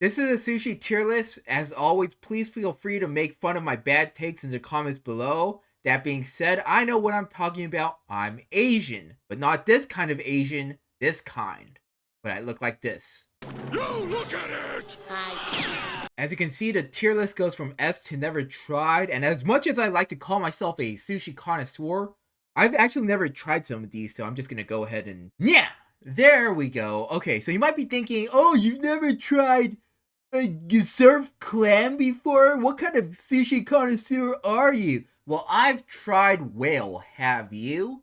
This is a sushi tier list. As always, please feel free to make fun of my bad takes in the comments below. That being said, I know what I'm talking about. I'm Asian, but not this kind of Asian, this kind. But I look like this. You look at it! As you can see, the tier list goes from S to never tried, and as much as I like to call myself a sushi connoisseur, I've actually never tried some of these, so I'm just gonna go ahead and... Yeah! There we go. Okay, so you might be thinking, oh, you've never tried surf clam before? What kind of sushi connoisseur are you? Well, I've tried whale. Have you?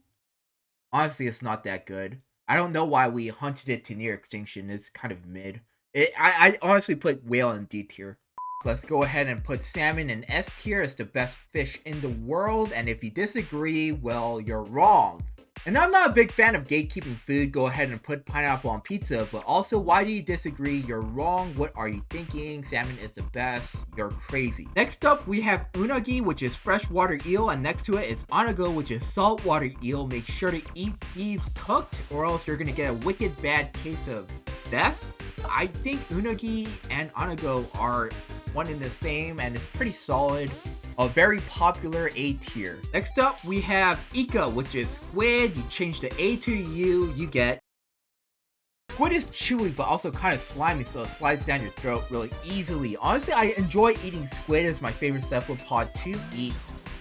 Honestly, it's not that good. I don't know why we hunted it to near extinction. It's kind of mid. I honestly put whale in D tier. Let's go ahead and put salmon in S tier as the best fish in the world. And if you disagree, well, you're wrong. And I'm not a big fan of gatekeeping food. Go ahead and put pineapple on pizza. But also, why do you disagree? You're wrong. What are you thinking? Salmon is the best. You're crazy. Next up, we have unagi, which is freshwater eel. And next to it is anago, which is saltwater eel. Make sure to eat these cooked or else you're going to get a wicked bad case of death. I think unagi and anago are one in the same and it's pretty solid. A very popular A tier. Next up, we have Ika, which is squid. You change the A to U, you get... Squid is chewy, but also kind of slimy, so it slides down your throat really easily. Honestly, I enjoy eating squid. It's my favorite cephalopod to eat,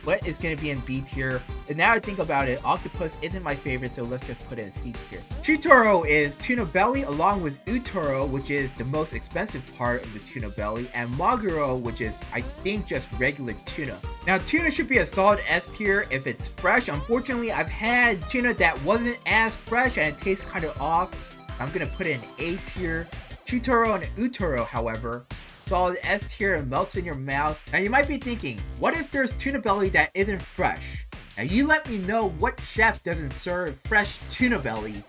but it's going to be in B tier. And now I think about it, octopus isn't my favorite, so let's just put it in C tier. Chitoro is tuna belly, along with utoro, which is the most expensive part of the tuna belly, and maguro, which is, I think, just regular tuna. Now, tuna should be a solid S tier if it's fresh. Unfortunately, I've had tuna that wasn't as fresh and it tastes kind of off. I'm going to put it in A tier. Chitoro and utoro, however, solid S tier and melts in your mouth. Now you might be thinking, what if there's tuna belly that isn't fresh? Now you let me know what chef doesn't serve fresh tuna belly.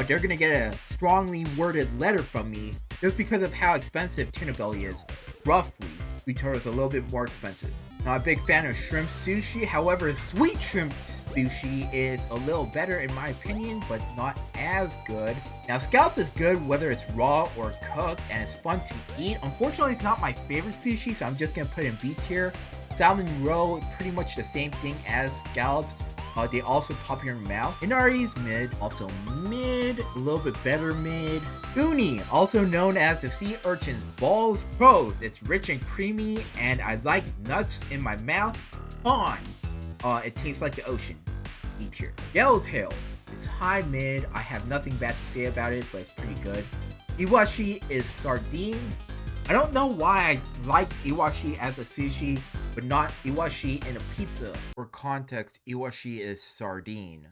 They're gonna get a strongly worded letter from me just because of how expensive tuna belly is. Roughly, utoro is a little bit more expensive. Not a big fan of shrimp sushi, however, sweet shrimp sushi is a little better in my opinion, but not as good. Now scallop is good whether it's raw or cooked, and it's fun to eat. Unfortunately, it's not my favorite sushi, so I'm just gonna put it in B tier. Salmon roe, pretty much the same thing as scallops. They also pop in your mouth. Inari is mid, also mid, a little bit better mid. Uni, also known as the sea urchin's balls pros. It's rich and creamy, and I like nuts in my mouth. Fine. It tastes like the ocean. E tier. Yellowtail is high mid. I have nothing bad to say about it, but it's pretty good. Iwashi is sardines. I don't know why I like iwashi as a sushi, but not iwashi in a pizza. For context, iwashi is sardine.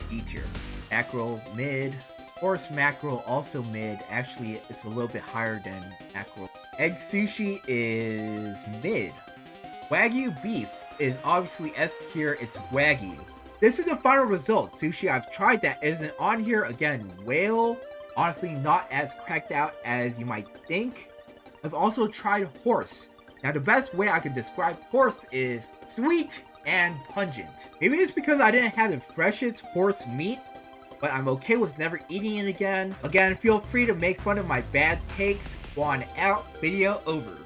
B tier. Mackerel mid. Horse mackerel also mid. Actually, it's a little bit higher than mackerel. Egg sushi is mid. Wagyu beef is obviously S tier. It's Wagyu. This is the final result. Sushi I've tried that isn't on here. Again, whale. Honestly, not as cracked out as you might think. I've also tried horse. Now, the best way I can describe horse is sweet and pungent. Maybe it's because I didn't have the freshest horse meat, but I'm okay with never eating it again. Again, feel free to make fun of my bad takes. Go on out. Video over.